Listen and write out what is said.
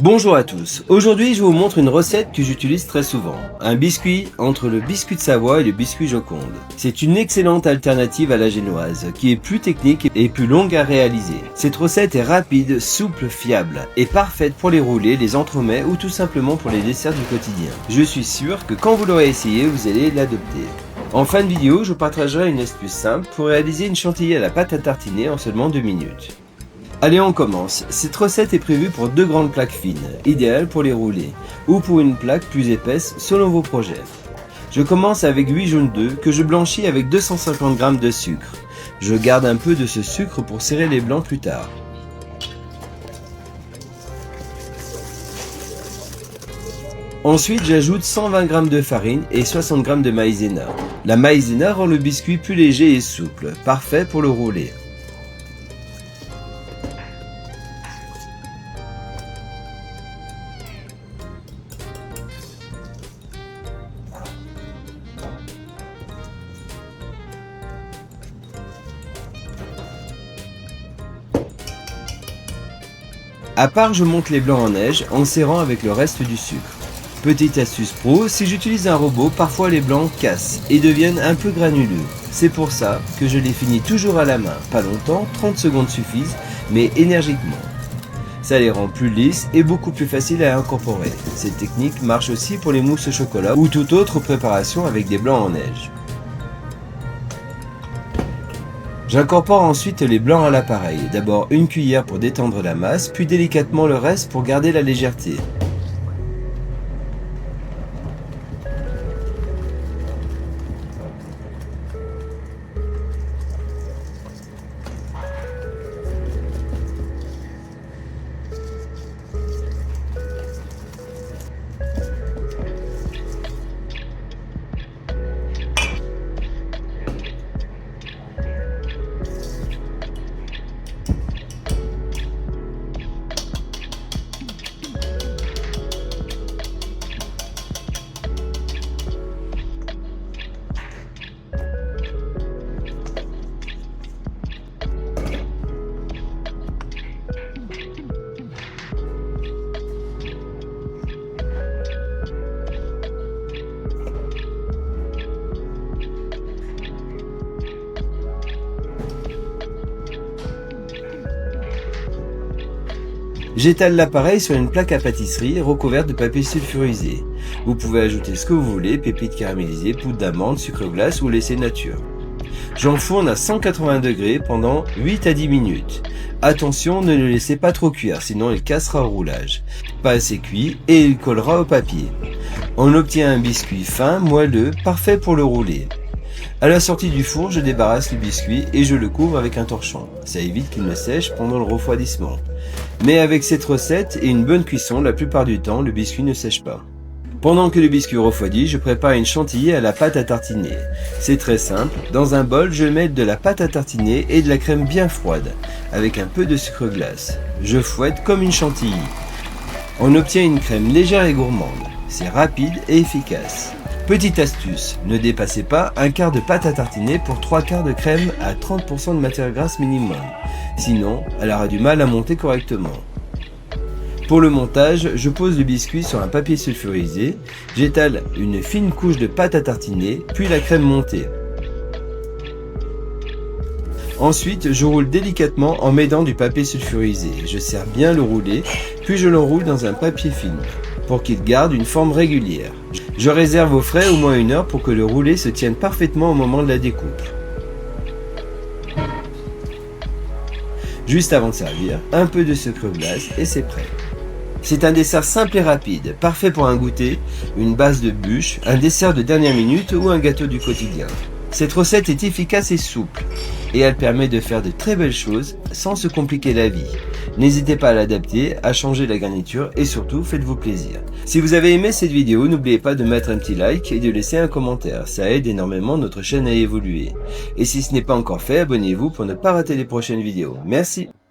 Bonjour à tous, aujourd'hui je vous montre une recette que j'utilise très souvent, un biscuit entre le biscuit de Savoie et le biscuit Joconde. C'est une excellente alternative à la génoise, qui est plus technique et plus longue à réaliser. Cette recette est rapide, souple, fiable, et parfaite pour les roulés, les entremets ou tout simplement pour les desserts du quotidien. Je suis sûr que quand vous l'aurez essayé, vous allez l'adopter. En fin de vidéo, je vous partagerai une astuce simple pour réaliser une chantilly à la pâte à tartiner en seulement 2 minutes. Allez, on commence. Cette recette est prévue pour 2 grandes plaques fines, idéales pour les rouler, ou pour une plaque plus épaisse selon vos projets. Je commence avec 8 jaunes d'œufs que je blanchis avec 250 g de sucre. Je garde un peu de ce sucre pour serrer les blancs plus tard. Ensuite, j'ajoute 120 g de farine et 60 g de maïzena. La maïzena rend le biscuit plus léger et souple, parfait pour le rouler. À part, je monte les blancs en neige en serrant avec le reste du sucre. Petite astuce pro, si j'utilise un robot, parfois les blancs cassent et deviennent un peu granuleux. C'est pour ça que je les finis toujours à la main. Pas longtemps, 30 secondes suffisent, mais énergiquement. Ça les rend plus lisses et beaucoup plus faciles à incorporer. Cette technique marche aussi pour les mousses au chocolat ou toute autre préparation avec des blancs en neige. J'incorpore ensuite les blancs à l'appareil, d'abord une cuillère pour détendre la masse, puis délicatement le reste pour garder la légèreté. J'étale l'appareil sur une plaque à pâtisserie recouverte de papier sulfurisé. Vous pouvez ajouter ce que vous voulez, pépites caramélisées, poudre d'amande, sucre glace ou laisser nature. J'enfourne à 180 degrés pendant 8 à 10 minutes. Attention, ne le laissez pas trop cuire, sinon il cassera au roulage. Pas assez cuit et il collera au papier. On obtient un biscuit fin, moelleux, parfait pour le rouler. À la sortie du four, je débarrasse le biscuit et je le couvre avec un torchon. Ça évite qu'il ne sèche pendant le refroidissement. Mais avec cette recette et une bonne cuisson, la plupart du temps, le biscuit ne sèche pas. Pendant que le biscuit refroidit, je prépare une chantilly à la pâte à tartiner. C'est très simple. Dans un bol, je mets de la pâte à tartiner et de la crème bien froide, avec un peu de sucre glace. Je fouette comme une chantilly. On obtient une crème légère et gourmande. C'est rapide et efficace. Petite astuce, ne dépassez pas un quart de pâte à tartiner pour 3 quarts de crème à 30% de matière grasse minimum. Sinon, elle aura du mal à monter correctement. Pour le montage, je pose le biscuit sur un papier sulfurisé, j'étale une fine couche de pâte à tartiner, puis la crème montée. Ensuite, je roule délicatement en m'aidant du papier sulfurisé. Je serre bien le roulé, puis je l'enroule dans un papier film, pour qu'il garde une forme régulière. Je réserve au frais au moins 1 heure pour que le roulé se tienne parfaitement au moment de la découpe. Juste avant de servir, un peu de sucre glace et c'est prêt. C'est un dessert simple et rapide, parfait pour un goûter, une base de bûche, un dessert de dernière minute ou un gâteau du quotidien. Cette recette est efficace et souple, et elle permet de faire de très belles choses sans se compliquer la vie. N'hésitez pas à l'adapter, à changer la garniture et surtout faites-vous plaisir. Si vous avez aimé cette vidéo, n'oubliez pas de mettre un petit like et de laisser un commentaire, ça aide énormément notre chaîne à évoluer. Et si ce n'est pas encore fait, abonnez-vous pour ne pas rater les prochaines vidéos. Merci.